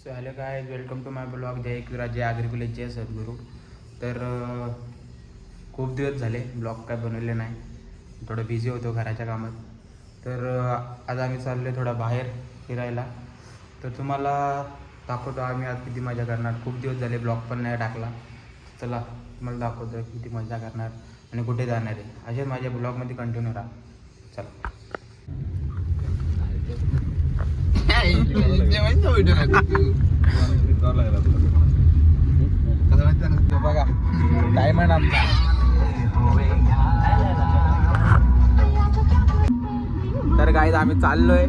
So hello काय welcome to my blog जय एकविरा जय आग्रिकुले जय सद्गुरू. तर खूप दिवस झाले ब्लॉग काय बनवले नाही, थोडं बिझी होतो घराच्या कामात. तर आज आम्ही चाललो थोडा बाहेर फिरायला. तर तुम्हाला दाखवतो आम्ही आज किती मजा करणार. खूप दिवस झाले ब्लॉग पण नाही टाकला. चला तुम्हाला दाखवतो किती मजा करणार आणि कुठे जाणार आहे. असेच माझ्या ब्लॉगमध्ये कंटिन्यू राहा. चला बघा टाइम आहे आमचा. तर गाईज आम्ही चाललोय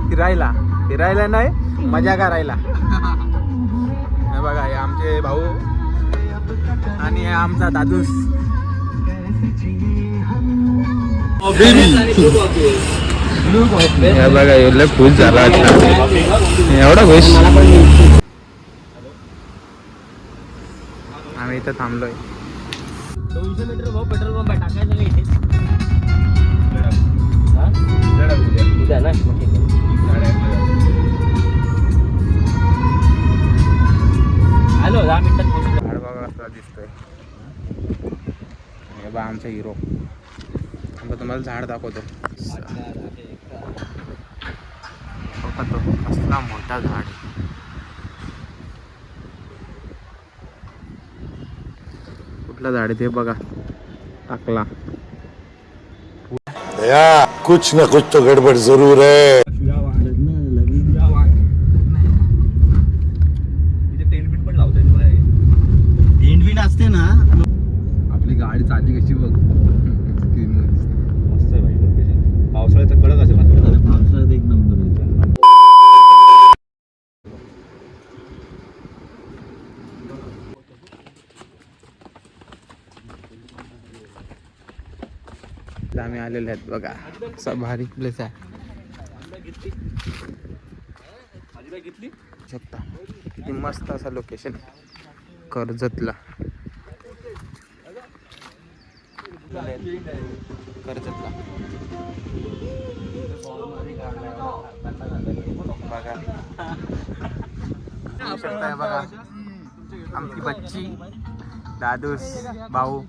फिरायला नाही मजा करायला. हे बघा हे आमचे भाऊ आणि हे आमचा दादूस. हे बघा एवढं खुश झाला एवढा खुश. आम्ही इथं थांबलोय. 200 मीटर भाऊ पेट्रोल पंप आहे. टाकायचं का इथे? उद्या ना मग ठीक आहे. हॅलो 10 मिनिटात पोहोचलो. झाड बघा कसला दिसतोय. हे बघा आमचा हिरो. आता तुम्हाला झाड दाखवतो. तो कसला मोठा झाड. कुठला झाड आहे ते बघा टाकला. भैया कुछ न कुछ तो गड़बड़ जरूर है. टेंट असते ना. आपली गाडी चालली कशी बघ. मस्त आहे भाई लोकेशन. पावसाळ्यात तर कडक असेल. पावसाळ्यात एक नंबर आहे. आम्ही आलेले आहेत बघा. असा भारी प्लेस आहे. शकता किती मस्त असा लोकेशन कर्जतला. कर्जतला बघा बघा आमची बच्ची दादूस भाऊ.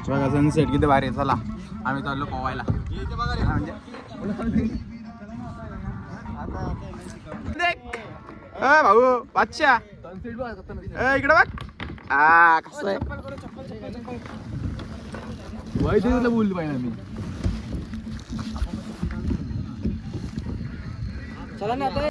बघा सनसेट किती भारी आहे. चला आम्ही चाललो पोवायला. भाऊ बादशा इकडे बघ. कसं आहे बोलली पाहिजे मी. चला ना आता.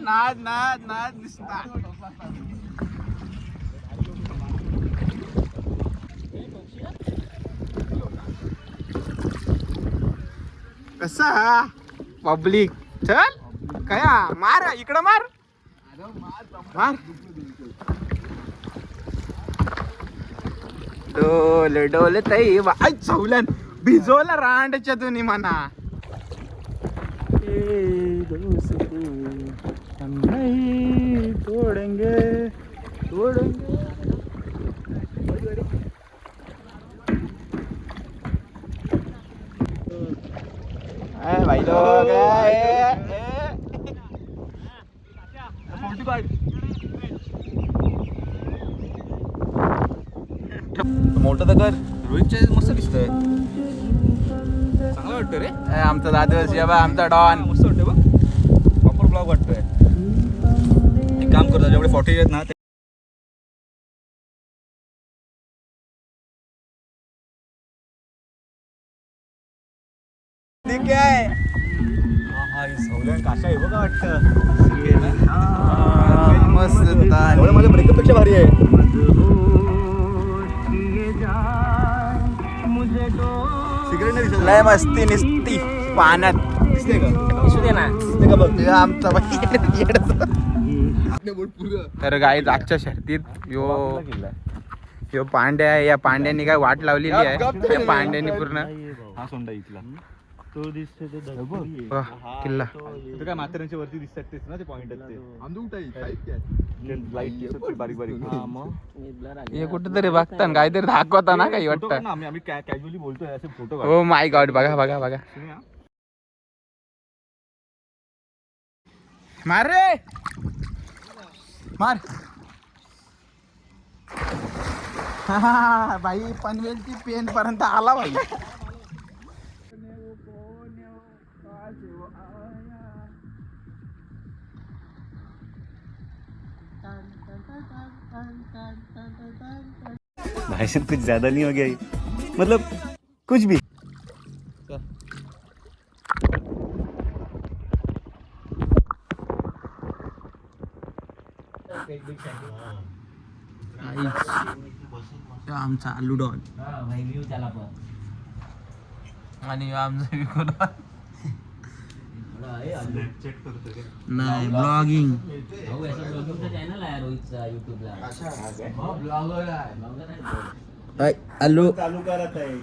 नाद नाद नाद दिसता. कसा पब्लिक चल कया मार इकडं मार मार. डोल डोल तई चौलन भिजवलं रांडच्या तुम्ही म्हणा. तोडेंगे तोडेंगे. भाई लोग मोठं तर कर. रोहितच्या मस्त दिसतंय. चांगलं वाटतं रे. आमचा दादू बा आमचा डॉन. मस्त वाटतं बघ. प्रॉपर ब्लॉग वाटतोय. एक काम करतो जेवढे 40 आहेत ना ठीक आहे. काशा आहे बघा वाटतं. मस्त माझ्या ब्रेकअप पेक्षा भारी आहे. सिगरेट नाही दिसत. लय मस्ती निसती पाण्यात दिसते का? दिसू दे ना. दिसते का बघ. हे आमचा तर गाईज आजच्या शर्तीत यो पांड्या. या पांड्यानी काय वाट लावलेली आहे. त्या पांड्यानी पूर्ण हा सोंडा इथला. तो दिसतो तो धबधबी वाह, किल्ला ते काय म्हाताऱ्यांच्या वरती दिसतात तेच ना ते पॉइंट आहेत ते लाईट बारीक बारीक हे कुठेतरी बघता काहीतरी दाखवता ना काही फोटो काढ वाटतं. ना, आम्ही कॅज्युअली बोलतोय असे फोटो हो माय गॉड, बघा बघा बघा. मार रे मार. हा, भाई पनवेलची पेन पर्यंत आला भाई. भाई साहब कुछ ज्यादा नहीं हो गया ये? मतलब कुछ भी आमचा आलू डॉन त्याला पण आणि आमचा विको डॉन. चेक करतोय नाही ब्लॉगिंग. भाऊ याचा ब्लॉगिंगचा चॅनल आहे रोहितचा युट्यूबला. ब्लॉगर आहे. आलू चालू करत आहे.